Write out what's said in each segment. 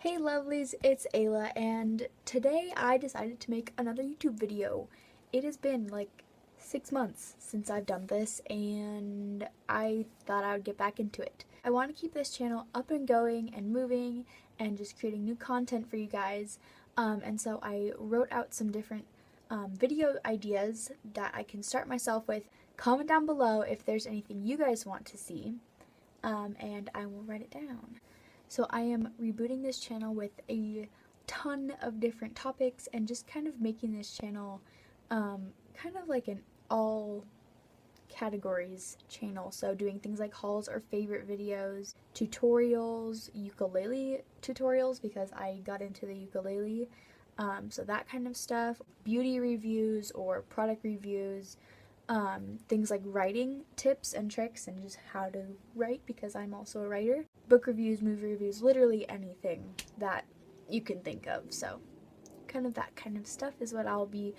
Hey lovelies, it's Ayla, and today I decided to make another YouTube video. It has been like 6 months since I've done this, and I thought I would get back into it. I want to keep this channel up and going and moving and just creating new content for you guys, and so I wrote out some different video ideas that I can start myself with. Comment down below if there's anything you guys want to see, and I will write it down. So I am rebooting this channel with a ton of different topics and just kind of making this channel kind of like an all categories channel. So doing things like hauls or favorite videos, tutorials, ukulele tutorials because I got into the ukulele. So that kind of stuff, beauty reviews or product reviews, things like writing tips and tricks and just how to write because I'm also a writer, book reviews, movie reviews, literally anything that you can think of. So kind of that kind of stuff is what I'll be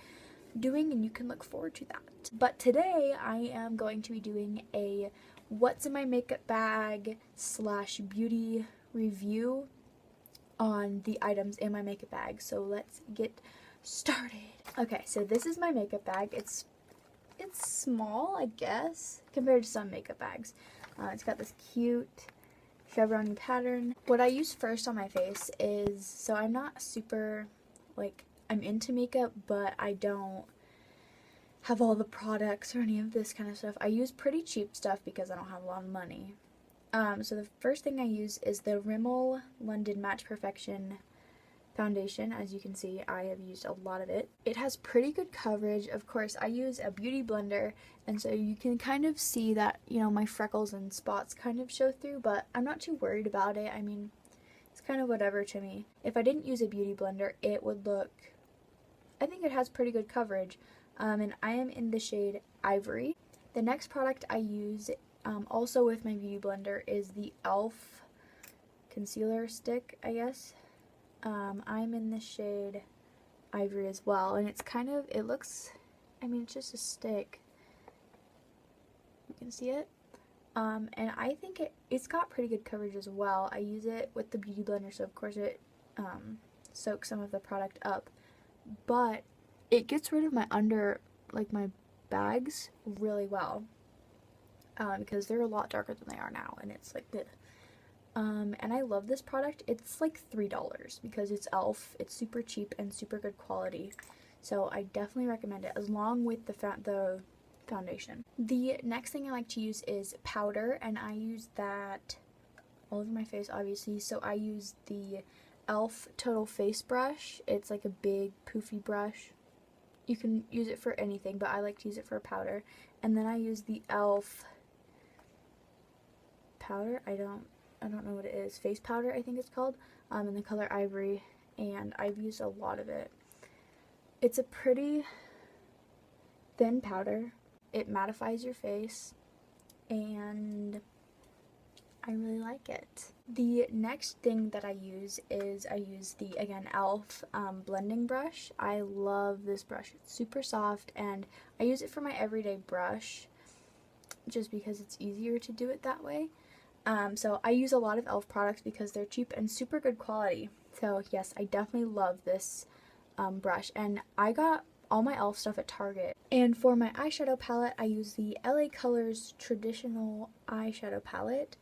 doing, and you can look forward to that. But today I am going to be doing a what's in my makeup bag / beauty review on the items in my makeup bag. So let's get started. Okay, so this is my makeup bag. It's small, I guess, compared to some makeup bags. It's got this cute chevron pattern. What I use first on my face is, so I'm not super, like, I'm into makeup, but I don't have all the products or any of this kind of stuff. I use pretty cheap stuff because I don't have a lot of money. So the first thing I use is the Rimmel London Match Perfection foundation. As you can see, I have used a lot of it. It has pretty good coverage. Of course, I use a beauty blender, and so you can kind of see that, you know, my freckles and spots kind of show through, but I'm not too worried about it. I mean, it's kind of whatever to me. If I didn't use a beauty blender, it would look, I think it has pretty good coverage, and I am in the shade Ivory. The next product I use, also with my beauty blender, is the e.l.f. concealer stick, I guess. I'm in the shade Ivory as well, and it's kind of, it looks, I mean, it's just a stick. You can see it. And I think it's got pretty good coverage as well. I use it with the beauty blender, so of course it soaks some of the product up, but it gets rid of my my bags really well, because they're a lot darker than they are now, and it's like the and I love this product. It's like $3 because it's e.l.f. It's super cheap and super good quality. So I definitely recommend it, along with the foundation. The next thing I like to use is powder, and I use that all over my face, obviously. So I use the e.l.f. Total Face Brush. It's like a big poofy brush. You can use it for anything, but I like to use it for powder. And then I use the e.l.f. powder. I don't know what it is. Face powder, I think it's called, in the color Ivory, and I've used a lot of it. It's a pretty thin powder. It mattifies your face, and I really like it. The next thing that I use is the, again, e.l.f. Blending brush. I love this brush. It's super soft, and I use it for my everyday brush just because it's easier to do it that way. So I use a lot of e.l.f. products because they're cheap and super good quality. So yes, I definitely love this brush, and I got all my e.l.f. stuff at Target. And for my eyeshadow palette, I use the LA Colors Traditional Eyeshadow Palette,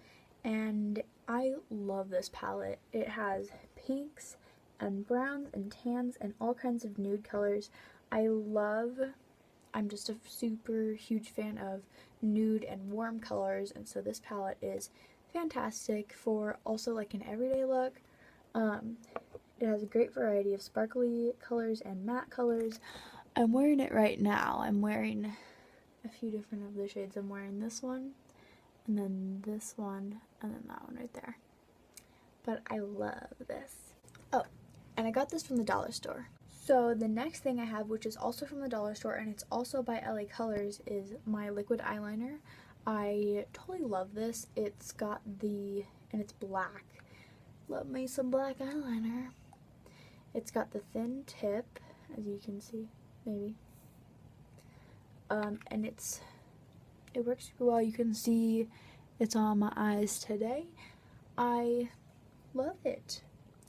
and I love this palette. It has pinks and browns and tans and all kinds of nude colors. I'm just a super huge fan of nude and warm colors, and so this palette is fantastic for also like an everyday look. It has a great variety of sparkly colors and matte colors. I'm wearing it right now. I'm wearing a few different of the shades. I'm wearing this one, and then this one, and then that one right there. But I love this. Oh, and I got this from the dollar store. So the next thing I have, which is also from the dollar store, and it's also by LA Colors, is my liquid eyeliner. I totally love this. It's got and it's black. Love me some black eyeliner. It's got the thin tip, as you can see, maybe. And it works super well. You can see it's on my eyes today. I love it.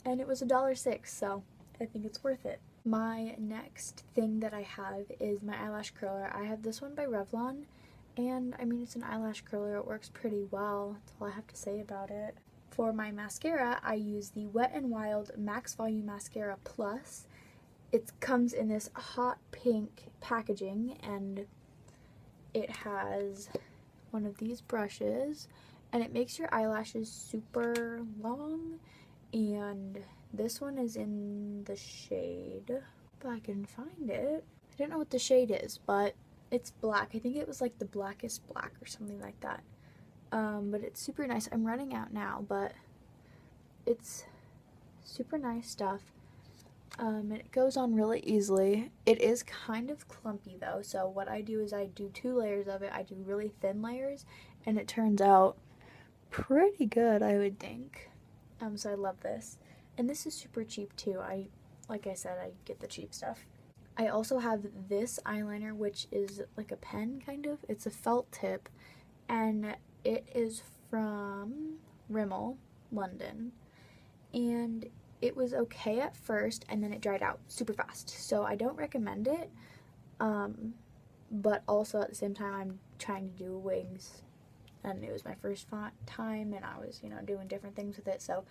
and it was $1.06, so I think it's worth it. My next thing that I have is my eyelash curler. I have this one by Revlon, and I mean, it's an eyelash curler. It works pretty well. That's all I have to say about it. For my mascara, I use the Wet n Wild Max Volume Mascara Plus. It comes in this hot pink packaging, and it has one of these brushes, and it makes your eyelashes super long, and this one is in the shade, if I can find it. I don't know what the shade is, but it's black. I think it was like the blackest black or something like that. But it's super nice. I'm running out now, but it's super nice stuff. And it goes on really easily. It is kind of clumpy though, so what I do is I do 2 layers of it. I do really thin layers, and it turns out pretty good, I would think. So I love this. And this is super cheap too. Like I said, I get the cheap stuff. I also have this eyeliner, which is like a pen kind of. It's a felt tip, and it is from Rimmel, London. And it was okay at first, and then it dried out super fast. So I don't recommend it. But also at the same time, I'm trying to do wings, and it was my first time, and I was, doing different things with it. So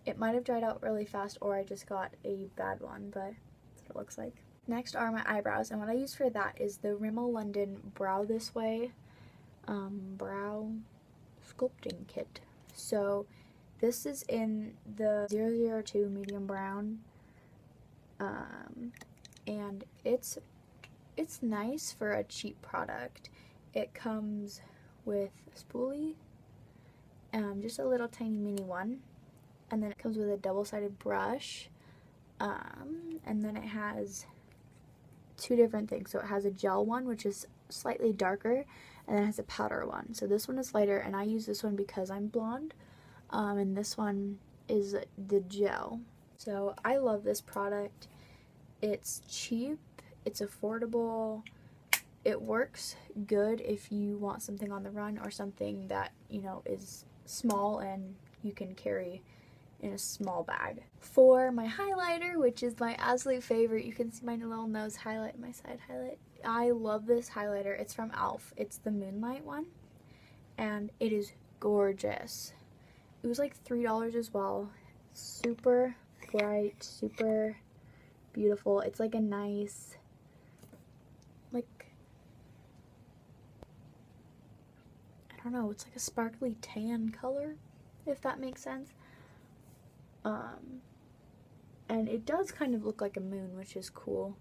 it might have dried out really fast, or I just got a bad one, but that's what it looks like. Next are my eyebrows, and what I use for that is the Rimmel London Brow This Way brow sculpting kit. So this is in the 002 medium brown, and it's nice for a cheap product. It comes with a spoolie, just a little tiny mini one, and then it comes with a double-sided brush, and then it has 2 different things. So it has a gel one, which is slightly darker, and then it has a powder one. So this one is lighter, and I use this one because I'm blonde, and this one is the gel. So I love this product. It's cheap, it's affordable, it works good if you want something on the run or something that, is small and you can carry in a small bag. For my highlighter, which is my absolute favorite, you can see my little nose highlight, my side highlight. I love this highlighter. It's from e.l.f. It's the Moonlight one, and it is gorgeous. It was like $3 as well. Super bright, super beautiful. It's like a nice, like, I don't know, it's like a sparkly tan color, if that makes sense. And it does kind of look like a moon, which is cool.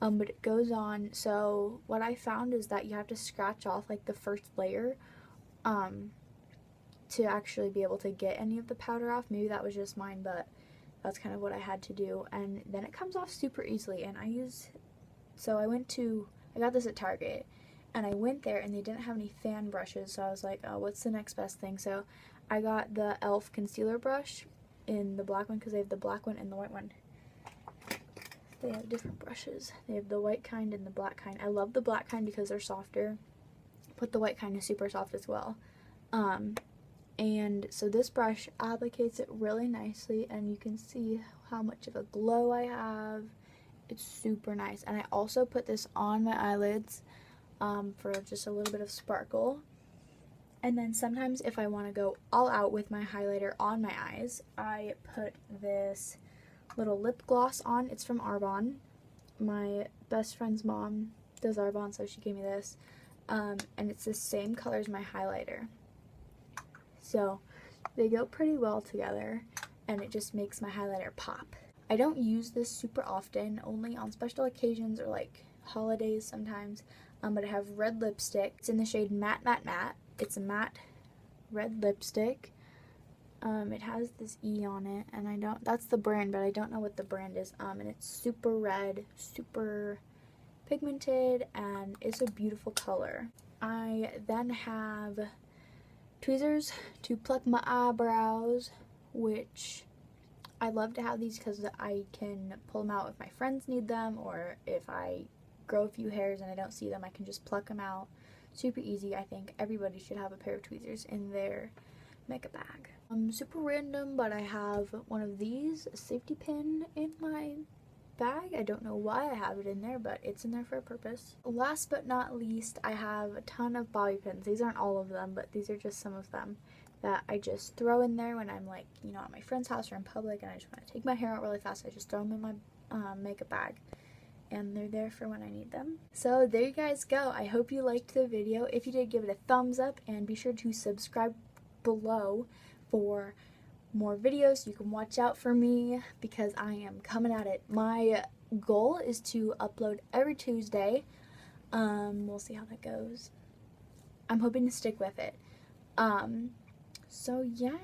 But it goes on. So what I found is that you have to scratch off like the first layer to actually be able to get any of the powder off. Maybe that was just mine, but that's kind of what I had to do. And then it comes off super easily. And I got this at Target, and I went there and they didn't have any fan brushes, so I was like, oh, what's the next best thing? So I got the e.l.f. concealer brush in the black one, because they have the black one and the white one. They have different brushes. They have the white kind and the black kind. I love the black kind because they're softer, but the white kind is super soft as well. And so this brush applicates it really nicely, and you can see how much of a glow I have. It's super nice. And I also put this on my eyelids for just a little bit of sparkle. And then sometimes if I want to go all out with my highlighter on my eyes, I put this little lip gloss on. It's from Arbonne. My best friend's mom does Arbonne, so she gave me this. And it's the same color as my highlighter. So they go pretty well together, and it just makes my highlighter pop. I don't use this super often, only on special occasions or like holidays sometimes. But I have red lipstick. It's in the shade Matte Matte Matte. It's a matte red lipstick. It has this E on it, and that's the brand, but I don't know what the brand is. And it's super red, super pigmented, and it's a beautiful color. I then have tweezers to pluck my eyebrows, which I love to have these because I can pull them out if my friends need them, or if I grow a few hairs and I don't see them, I can just pluck them out. Super easy. I think everybody should have a pair of tweezers in their makeup bag. Super random, but I have one of these, a safety pin in my bag. I don't know why I have it in there, but it's in there for a purpose. Last but not least, I have a ton of bobby pins. These aren't all of them, but these are just some of them that I just throw in there when I'm like, you know, at my friend's house or in public and I just want to take my hair out really fast. I just throw them in my makeup bag and they're there for when I need them. So there you guys go. I hope you liked the video. If you did, give it a thumbs up and be sure to subscribe below for more videos. You can watch out for me because I am coming at it. My goal is to upload every Tuesday. We'll see how that goes. I'm hoping to stick with it. So yeah.